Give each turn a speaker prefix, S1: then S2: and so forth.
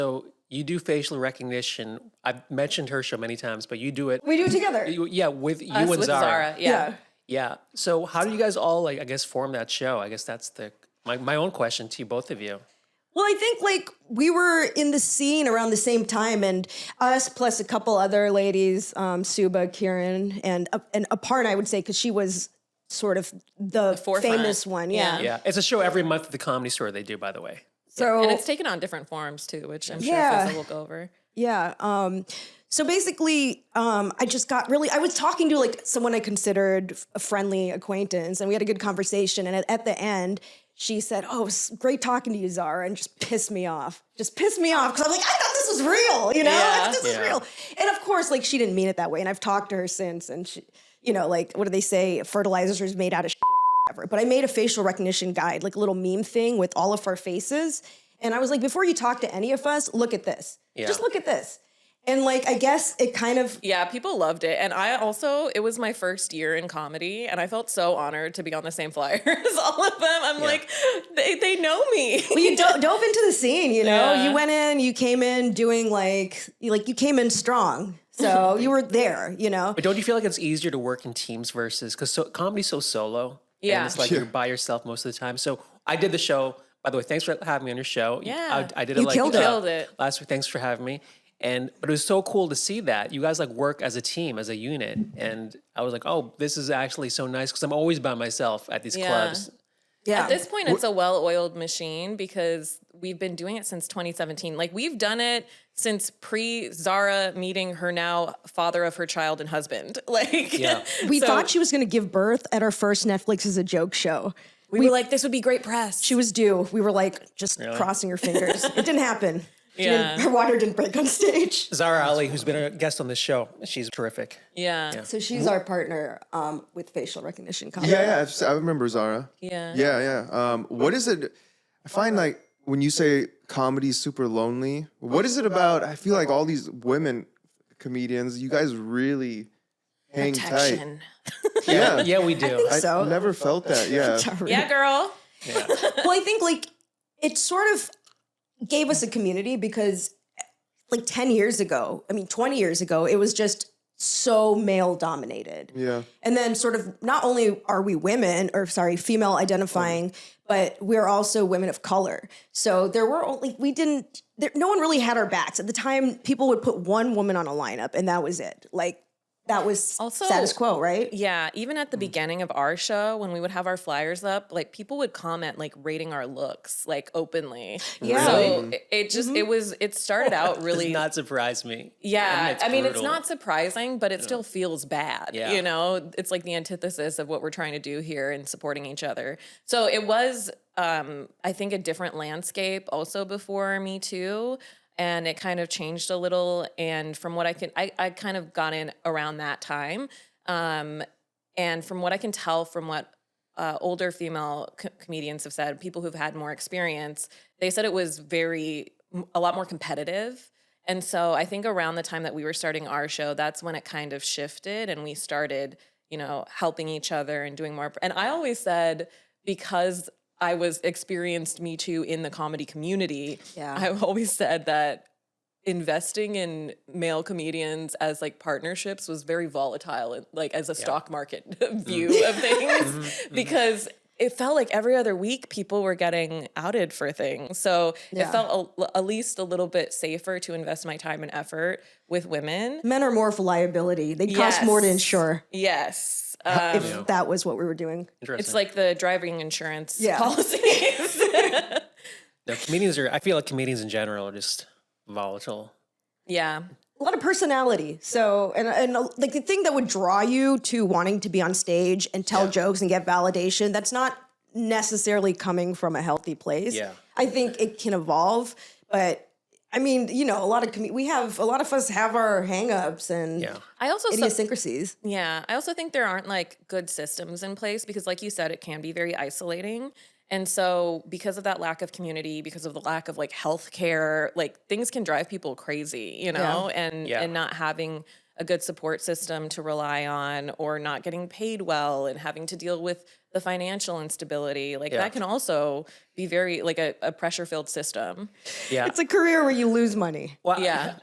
S1: So you do facial recognition. I've mentioned her show many times, but you do it.
S2: We do it together.
S1: Yeah, with you
S3: Us
S1: and
S3: with
S1: Zara.
S3: Yeah.
S1: Yeah. So how do you guys all, like, I guess, form that show? I guess that's my own question to you, both of you.
S2: Well, I think like we were in the scene around the same time, and us plus a couple other ladies, Suba, Kieran, and Aparna, I would say, because she was sort of the famous one. Yeah.
S1: Yeah. It's a show every month at the Comedy Store they do, by the way.
S2: So
S3: And it's taken on different forms too, which I'm sure
S2: Yeah.
S3: Fizaa will go over.
S2: Yeah. So basically, I just got I was talking to like someone I considered a friendly acquaintance, and we had a good conversation. And at the end, she said, "Oh, it was great talking to you, Zara," and just pissed me off. Just pissed me off because I'm like, I thought this was real, you know? I thought this was real. And of course, like she didn't mean it that way. And I've talked to her since, and she, you know, like what do they say? Fertilizer is made out of whatever. But I made a facial recognition guide, like a little meme thing with all of our faces. And I was like, before you talk to any of us, look at this.
S1: Yeah.
S2: Just look at this. And like, I guess it kind of...
S3: Yeah, people loved it. And it was my first year in comedy, and I felt so honored to be on the same flyer as all of them. I'm like, they know me.
S2: Well, you dove into the scene, you know?
S3: Yeah.
S2: You came in doing you came in strong. So you were there, you know?
S1: But don't you feel like it's easier to work in teams versus, because comedy's so solo.
S3: Yeah.
S1: And it's like you're by yourself most of the time. So I did the show. By the way, thanks for having me on your show.
S3: Yeah.
S1: I did
S2: You
S1: it like
S2: killed
S3: it.
S1: last week. Thanks for having me. But it was so cool to see that you guys like work as a team, as a unit. And I was like, oh, this is actually so nice because I'm always by myself at these clubs.
S2: Yeah.
S3: At this point, it's a well-oiled machine because we've been doing it since 2017. Like, we've done it since pre-Zara meeting her now father of her child and husband. Like,
S2: We thought she was going to give birth at our first Netflix as a joke show.
S3: We were like, this would be great press.
S2: She was due. We were like just crossing her fingers. It didn't happen. Her water didn't break on stage.
S1: Zara Ali, who's been a guest on this show, she's terrific.
S3: Yeah.
S2: So she's our partner with facial recognition comedy.
S4: Yeah, I remember Zara.
S3: Yeah.
S4: Yeah. What is it? I find like when you say comedy's super lonely, what is it about? I feel like all these women comedians, you guys really hang tight. Yeah.
S1: Yeah, we do.
S2: I think so.
S4: I never felt that. Yeah.
S3: Yeah, girl.
S2: Well, I think like it sort of gave us a community because like 10 years ago, 20 years ago, it was just so male dominated.
S4: Yeah.
S2: And then sort of not only are we female identifying, but we're also women of color. So there were only, no one really had our backs. At the time, people would put one woman on a lineup and that was it. Like that was
S3: Also,
S2: status quo, right?
S3: Yeah, even at the beginning of our show, when we would have our flyers up, like people would comment like rating our looks like openly.
S2: Yeah.
S3: So it started out really.
S1: Does not surprise me.
S3: Yeah,
S1: it's
S3: I mean, it's
S1: brutal.
S3: not surprising, but it still feels bad.
S1: Yeah.
S3: You know, it's like the antithesis of what we're trying to do here and supporting each other. So it was, I think, a different landscape also before Me Too. And it kind of changed a little. And from what I kind of got in around that time. And from what I can tell from what older female comedians have said, people who've had more experience, they said it was a lot more competitive. And so I think around the time that we were starting our show, that's when it kind of shifted and we started, helping each other and doing more. And I always said, because I experienced Me Too in the comedy community.
S2: Yeah.
S3: I've always said that investing in male comedians as like partnerships was very volatile, like as a stock market view of things, because it felt like every other week people were getting outed for things. So it felt at least a little bit safer to invest my time and effort with women.
S2: Men are more for liability. They cost more to insure.
S3: Yes.
S2: If that was what we were doing.
S3: It's like the driving insurance policies.
S1: No, I feel like comedians in general are just volatile.
S3: Yeah.
S2: A lot of personality. So, and like the thing that would draw you to wanting to be on stage and tell jokes and get validation, that's not necessarily coming from a healthy place.
S1: Yeah.
S2: I think it can evolve, but I mean, a lot of us have our hangups and idiosyncrasies.
S3: I also think there aren't like good systems in place because like you said, it can be very isolating. And so because of that lack of community, because of the lack of like healthcare, like things can drive people crazy, and not having a good support system to rely on or not getting paid well and having to deal with the financial instability, like
S1: Yeah.
S3: that can also be very like a pressure filled system.
S1: Yeah.
S2: It's a career where you lose money.
S1: Well,
S3: Yeah.